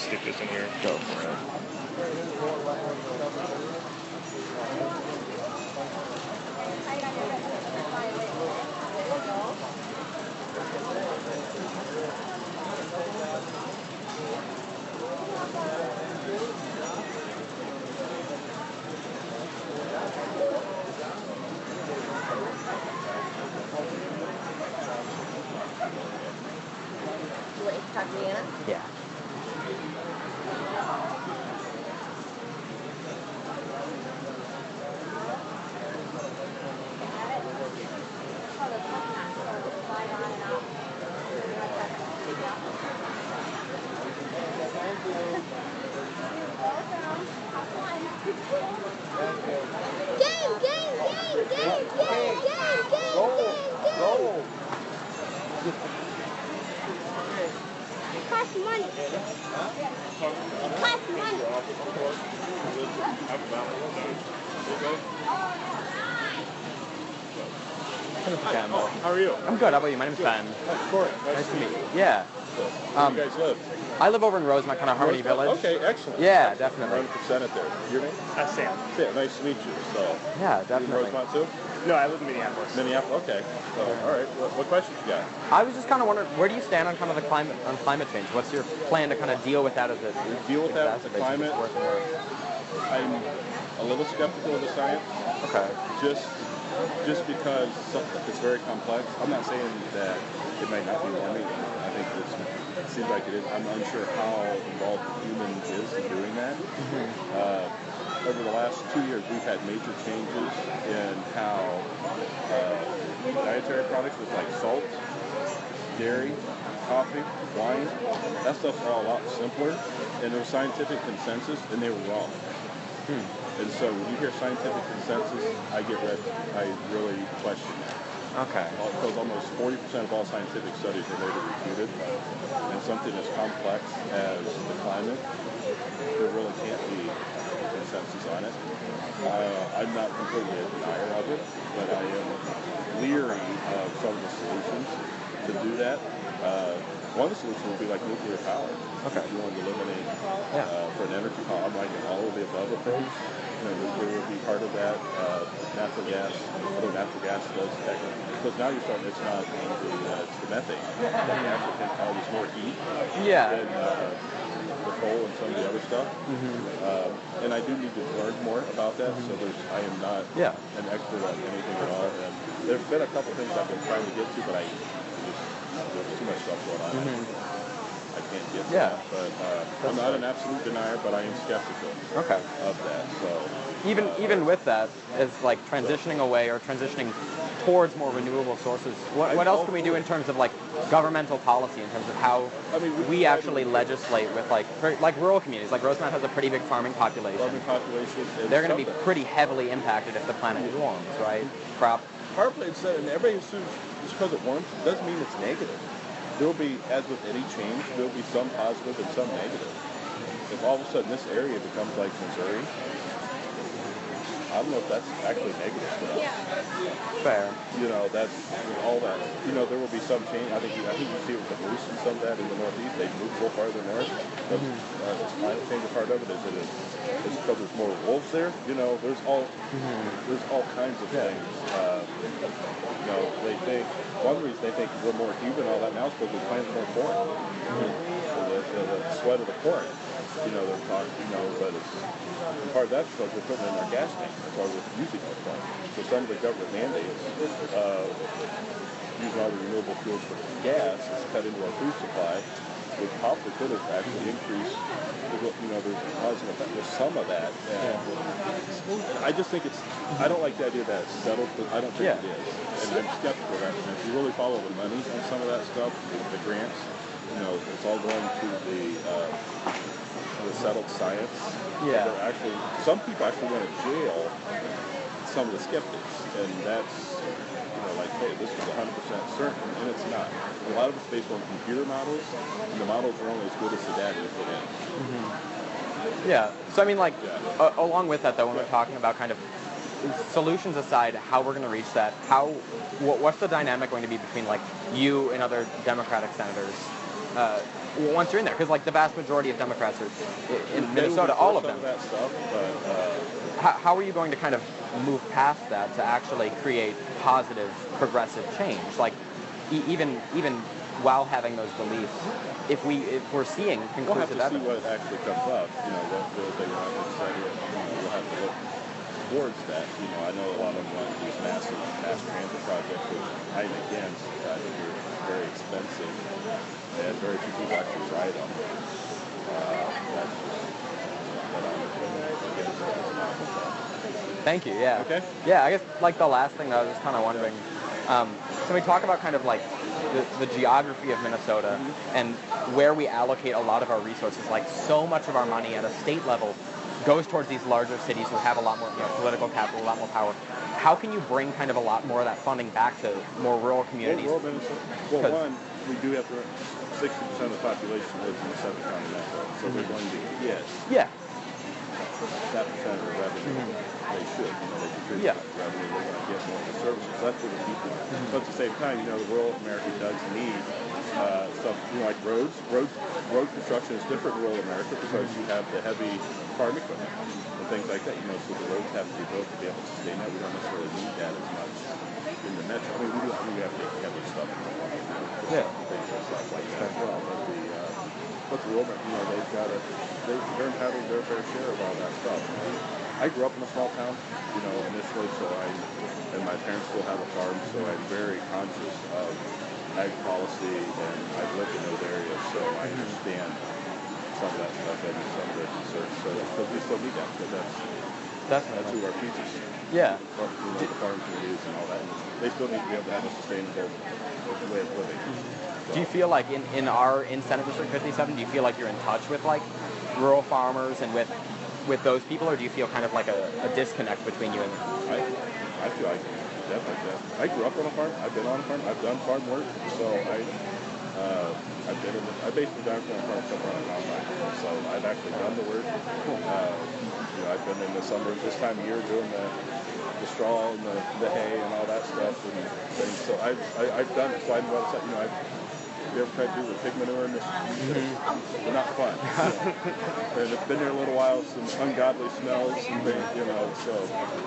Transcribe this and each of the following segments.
stick this in here. Go for it. Yeah. It costs money. It costs money. Campbell. How are you? I'm good. How about you? My name's Ben. Cory. Nice to meet you. Yeah. Where do you guys live? I live over in Rosemont, kind of Harmony Village. Okay, excellent. Yeah, definitely. 100% it there. Your name? Sam. Yeah, nice to meet you. So, Yeah, you in definitely. Rosemont too? No, I live in Minneapolis. Minneapolis. Okay. So, all right. What questions you got? I was just kind of wondering, where do you stand on kind of the climate change? What's your plan to kind of deal with that as it Deal with that with the exacerbates and climate? gets worse and worse? I'm a little skeptical of the science. Okay. Just because it's very complex. I'm not saying that it might not be warming. I think it seems like it is. I'm unsure how involved the human is in doing that. Over the last 2 years, we've had major changes in how dietary products with like salt, dairy, coffee, wine, that stuff's all a lot simpler. And there was scientific consensus, and they were wrong. And so when you hear scientific consensus, I really question that. Okay. Because almost 40% of all scientific studies are later refuted. And something as complex as the climate, there really can't be a consensus on it. I'm not completely a denier of it, but I am leery of some of the solutions to do that. One of the solutions would be like nuclear power. Okay. If you want to eliminate for an energy power, I'm like an all of the above approach. Nuclear would be part of that. Natural gas, although natural gas does technically, because now you're starting, it's not it's the methane. That actually can cause more heat than the coal and some of the other stuff. And I do need to learn more about that, so I am not an expert on anything at all. And there's been a couple things I've been trying to get to, but there's too much stuff going on. I can't get to that. But I'm not an absolute denier, but I am skeptical of that. So even with that, is like transitioning away or transitioning towards more renewable sources. What else can we do in terms of like governmental policy, in terms of how we actually legislate with like rural communities? Like Rosemont has a pretty big farming population. They're going to be pretty heavily impacted if the planet warms, right? Partly it's and everybody assumes just because it warms doesn't mean it's negative. There will be, as with any change, there will be some positive and some negative. If all of a sudden this area becomes like Missouri, I don't know if that's actually negative for us. Fair. That's all that. There will be some change. I think you see it with the moose and some of that in the Northeast. They move a little farther north. But is climate change a part of it? Is it because there's more wolves there? There's all kinds of things. They think one reason they think we're more human and all that now is because we plant more corn. The sweat of the corn. They're talking, but it's part of that's because we're putting it in our gas tank. That's why we're using more corn. So some of the government mandates using all the renewable fuels for gas is cut into our food supply, which probably could have actually increased. There's a causing effect with some of that. And I just think I don't like the idea that it's settled, but I don't think it is. And I'm skeptical of that. And if you really follow the money on some of that stuff, the grants, it's all going to the settled science. Some people actually went to jail, some of the skeptics, and that's like, hey, this is 100% certain, and it's not. A lot of it's based on computer models, and the models are only as good as the data you put in. Yeah. So along with that though, when we're talking about kind of solutions aside, how we're going to reach that, what's the dynamic going to be between like you and other Democratic senators once you're in there, because like the vast majority of Democrats are in Minnesota, all of them. That stuff, but how are you going to kind of move past that to actually create positive, progressive change? Like, even while having those beliefs, if we're seeing conclusive evidence, we'll have to see what actually comes up. You know, what bills they want to study. We'll have to look towards that. You know, I know a lot of them want these massive mass transit projects, which I'm against. I think they're very expensive, and very few people actually ride them. That's just what I'm against. Thank you. Yeah. Okay. Yeah. I guess like the last thing that I was just kind of wondering. So we talk about kind of like the geography of Minnesota and where we allocate a lot of our resources. Like so much of our money at a state level goes towards these larger cities who have a lot more political capital, a lot more power. How can you bring kind of a lot more of that funding back to more rural communities? Well, one, we do have 60% of the population lives in the 7 county metro, so they're going to get that percent of the revenue. They should, they contribute to the revenue. They're going to get more of the services. That's where the people are. But at the same time, the rural America does need stuff, like roads. Road construction is different in rural America because you have the heavy farm equipment and things like that. So the roads have to be built to be able to sustain that. We don't necessarily need that as much in the metro. I mean, we have to have this stuff in the water, stuff like that as well. But the rural, they're entitled to their fair share of all that stuff. I grew up in a small town, initially, and my parents still have a farm, so I'm very conscious of ag policy, and I've lived in those areas, so I understand some of that stuff and some of the concerns. So we still need that, because that's who our futures. Yeah. The farm communities and all that. And they still need to be able to have a sustainable way of living. So. Do you feel like in Senate District 57, do you feel like you're in touch with like rural farmers and with those people, or do you feel kind of like a disconnect between you and them? I feel like definitely. I grew up on a farm. I've been on a farm. I've done farm work. So I basically done on a farm somewhere around my. So I've actually done the work. I've been in the summer this time of year doing the straw and the hay and all that stuff and things. So I've done it. So I know what it's like. You ever tried to do the pig manure in this? They're not fun. And it's been there a little while, some ungodly smells and things, so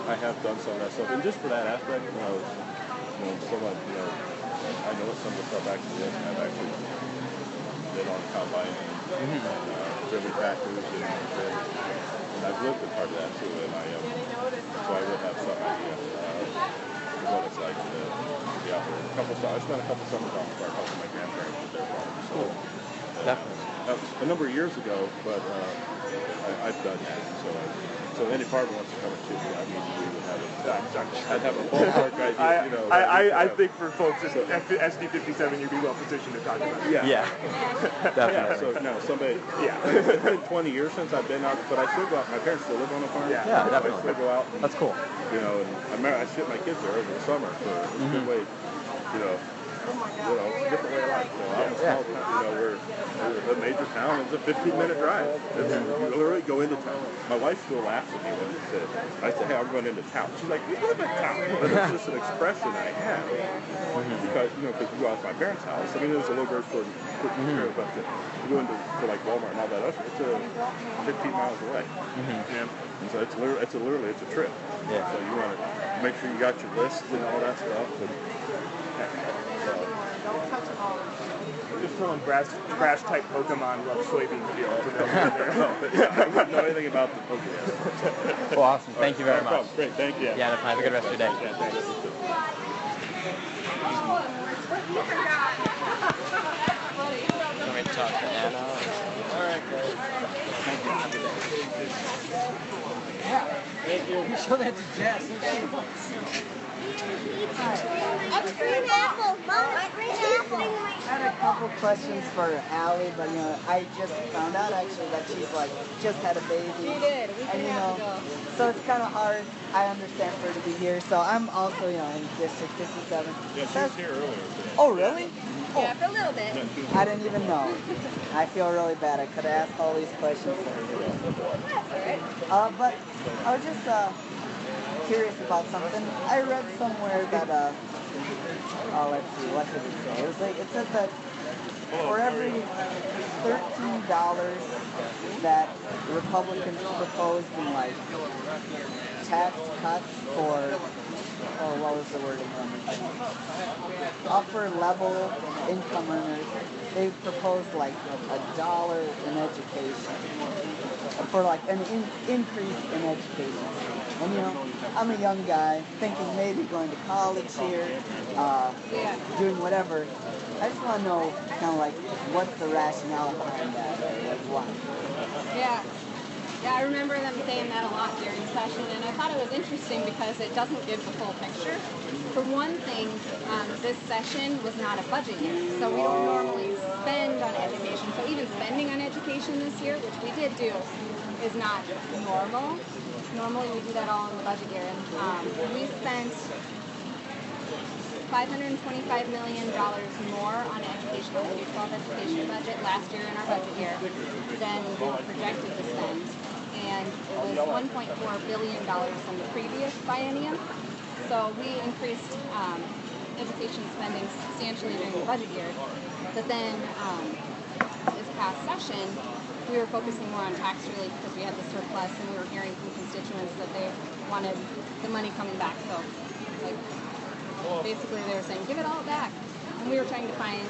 I have done some of that stuff. And just for that aspect, someone, I know some of the stuff actually is, and I've actually been on combine and driven tractors, and I've lived a part of that too, and so I would have some idea what it's like to be out there. I spent a couple summers on the farm helping my grandparents with their farm. So definitely. That was a number of years ago, but I've done that. So any farmer wants to come and shoot me, we would have I'd have a ballpark idea. I think for folks at SD57, you'd be well positioned to talk about it. Yeah. Definitely. So somebody. It's been 20 years since I've been out, but I still go out. My parents still live on a farm. Yeah, definitely. I still go out. That's cool. And I ship my kids there over the summer for a good way. Different way of life. I'm a small town, we're a major town. It's a 15-minute drive. You literally go into town. My wife still laughs at me when I say, hey, I'm going into town. She's like, we live in town. But it's just an expression I have. Because you go out to my parents' house. I mean, there's a little grocery store here, but to go into like Walmart and all that, it's 15 miles away. And so it's literally a trip. Yeah. So you want to make sure you got your list and all that stuff. Just pulling crash type Pokemon love soybean fields. I wouldn't know anything about the Pokemon. Well, awesome. Thank you very much. Great, thank you. Yeah, have a good rest of your day. Yeah, thanks. Want me to talk to Anna? All right, guys. You show that to Jess. It's green apple, Mom. It's green apple. I had a couple questions for Allie, but I just found out actually that she's just had a baby. She did. And so it's kind of hard. I understand for her to be here. So I'm also in District 57. Yeah, she was here earlier today. Oh, really? Yeah, for a little bit. I didn't even know. I feel really bad. I could have asked all these questions. But I was just curious about something. I read somewhere that let's see, what did it say? It said that for every that Republicans proposed in like tax cuts for, oh, what was the wording on this? Upper level income earners. They proposed like $1 in education for like an increase in education. And you know, I'm a young guy thinking maybe going to college here, doing whatever. I just want to know kind of like what's the rationale behind that, like why? Yeah, I remember them saying that a lot during session, and I thought it was interesting because it doesn't give the full picture. For one thing, this session was not a budget year, so we don't normally spend on education. So even spending on education this year, which we did do, is not normal. Normally we do that all in the budget year, and we spent $525 million more on education, on the K-12 education budget last year in our budget year than we were projected to spend. And it was $1.4 billion from the previous biennium. So we increased education spending substantially during the budget year. But then this past session, we were focusing more on tax relief because we had the surplus, and we were hearing from constituents that they wanted the money coming back. So, like, basically they were saying, give it all back. And we were trying to find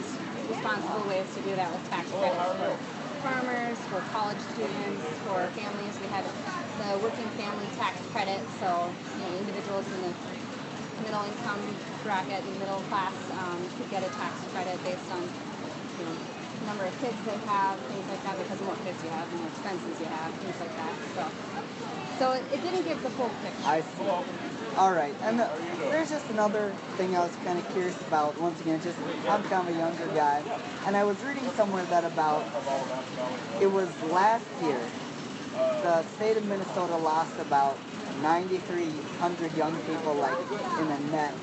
responsible ways to do that with tax credits for farmers, for college students, for families. We had the working family tax credit, so individuals in the middle income bracket and middle class could get a tax credit based on number of kids they have, things like that, because the more kids you have, the more expenses you have, things like that. So it didn't give the full picture. I see. All right, and there's just another thing I was kind of curious about. Once again, just I'm kind of a younger guy, and I was reading somewhere that it was last year, the state of Minnesota lost about 9,300 young people, like in a net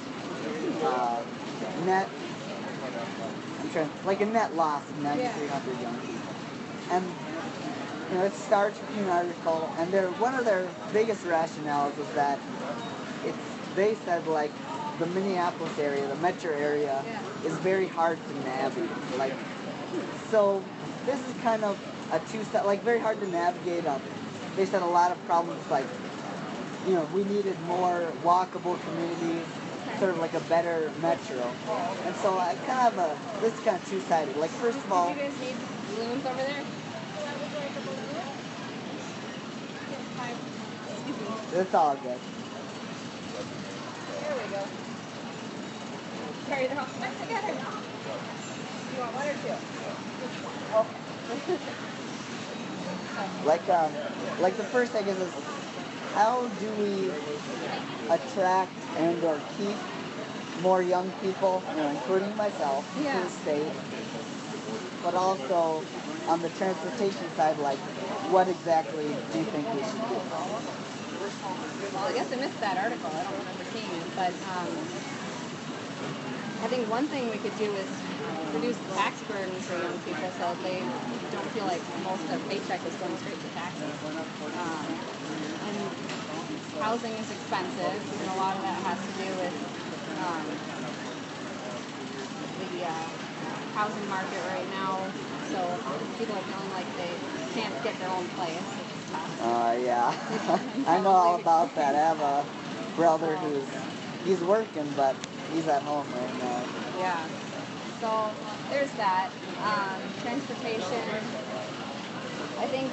loss of 9,300 young people. And it starts with an article, and one of their biggest rationales was that they said like the Minneapolis area, the metro area, is very hard to navigate. Like, so this is kind of a two-step, like very hard to navigate. They said a lot of problems, like we needed more walkable communities, sort of like a better metro. And so I kind of this is kind of two-sided. Like, first of all, you guys need balloons over there? It's all good. There we go. Carry them all back together. You want one or two? Like the first thing is how do we attract and or keep more young people, including myself, to the state, but also on the transportation side, like what exactly do you think we should do? Well, I guess I missed that article. I don't remember seeing it, but I think one thing we could do is reduce the tax burden for young people so that they don't feel like most of their paycheck is going straight to taxes. And housing is expensive, and a lot of that has to do with the housing market right now. So people are feeling like they can't get their own place. It's tough. Yeah. I know all about that. I have a brother he's working, but he's at home right now. Yeah. So there's that. Transportation. I think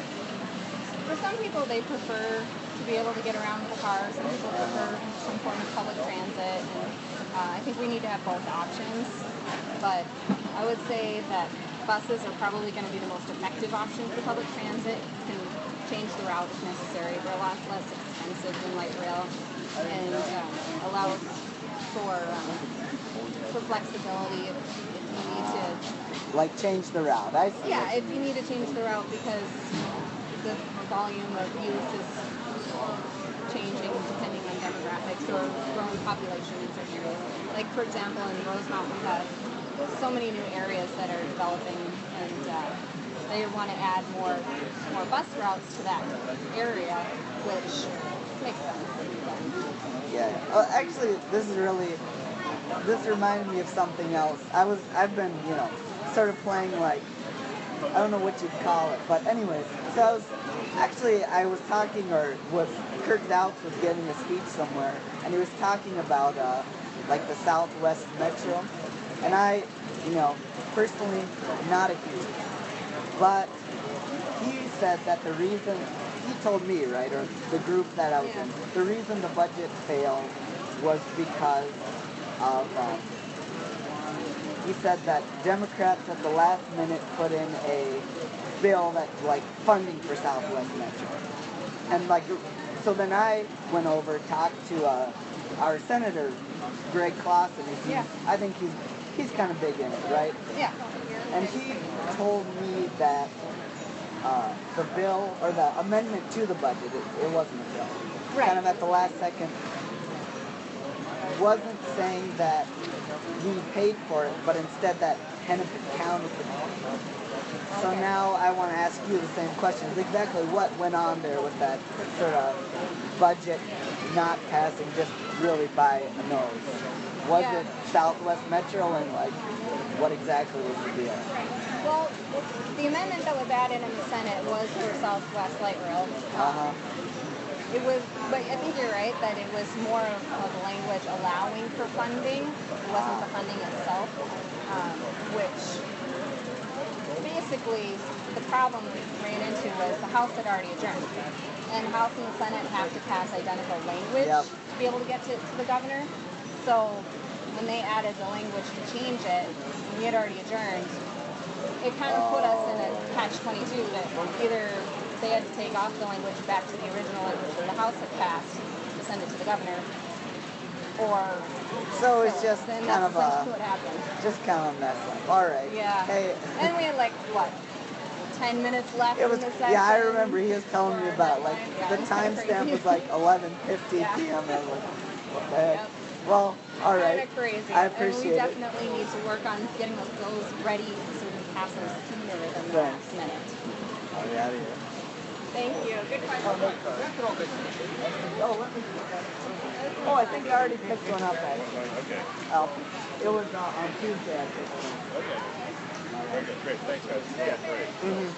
for some people they prefer to be able to get around with a car. Some people prefer some form of public transit. And I think we need to have both options. But I would say that buses are probably going to be the most effective option for public transit. You can change the route if necessary. They're a lot less expensive than light rail, and allow for flexibility if you need to. Like change the route. I see. Yeah, if you need to change the route because the volume of youth is changing depending on demographics or growing population in certain areas. Like, for example, in Rosemount we have so many new areas that are developing, and they want to add more bus routes to that area, which makes sense. Yeah. Actually, this reminded me of something else. I've been, sort of playing like I don't know what you'd call it, but anyways, so I was talking, or was Kirk Dowks was giving a speech somewhere, and he was talking about like the Southwest Metro, and I, personally, not a huge fan, but he said that the reason, he told me, right, or the group that I was in, the reason the budget failed was because of, he said that Democrats at the last minute put in a bill that, like, funding for Southwest Metro. And, like, so then I went over, talked to our Senator, Greg Clausen. I think he's kind of big in it, right? Yeah. And he told me that the bill, or the amendment to the budget, it wasn't a bill. Right. Kind of at the last second, wasn't saying that we paid for it, but instead that Hennepin County could pay for it. So now I want to ask you the same questions. Exactly what went on there with that sort of budget not passing just really by a nose? Was it Southwest Metro, and like what exactly was the deal? Well, the amendment that was added in the Senate was for Southwest Light Rail. It was, but I think you're right that it was more of language allowing for funding. It wasn't the funding itself, which basically the problem we ran into was the House had already adjourned, and House and the Senate have to pass identical language to be able to get to the governor. So when they added the language to change it, and we had already adjourned, it kind of put us in a catch-22 that either they had to take off the language back to the original language that the House had passed to send it to the governor, or so it's just then kind that's of essentially what happened. just kind of messed up. All right. Yeah. Hey. And we had like what, 10 minutes left It was, in the session. yeah, I remember he was telling me about like the timestamp was like 11:50 p.m. and like, what the heck? Yep. Well, all right. Kind of crazy. I appreciate and we it. definitely need to work on getting those bills ready so we can pass them sooner than the last minute. I'll be out of here. Thank you. Good question. Oh, I think I already picked one up actually. Okay. It was on Tuesday I picked one. Okay. Okay, great. Thanks, guys. Yeah, great.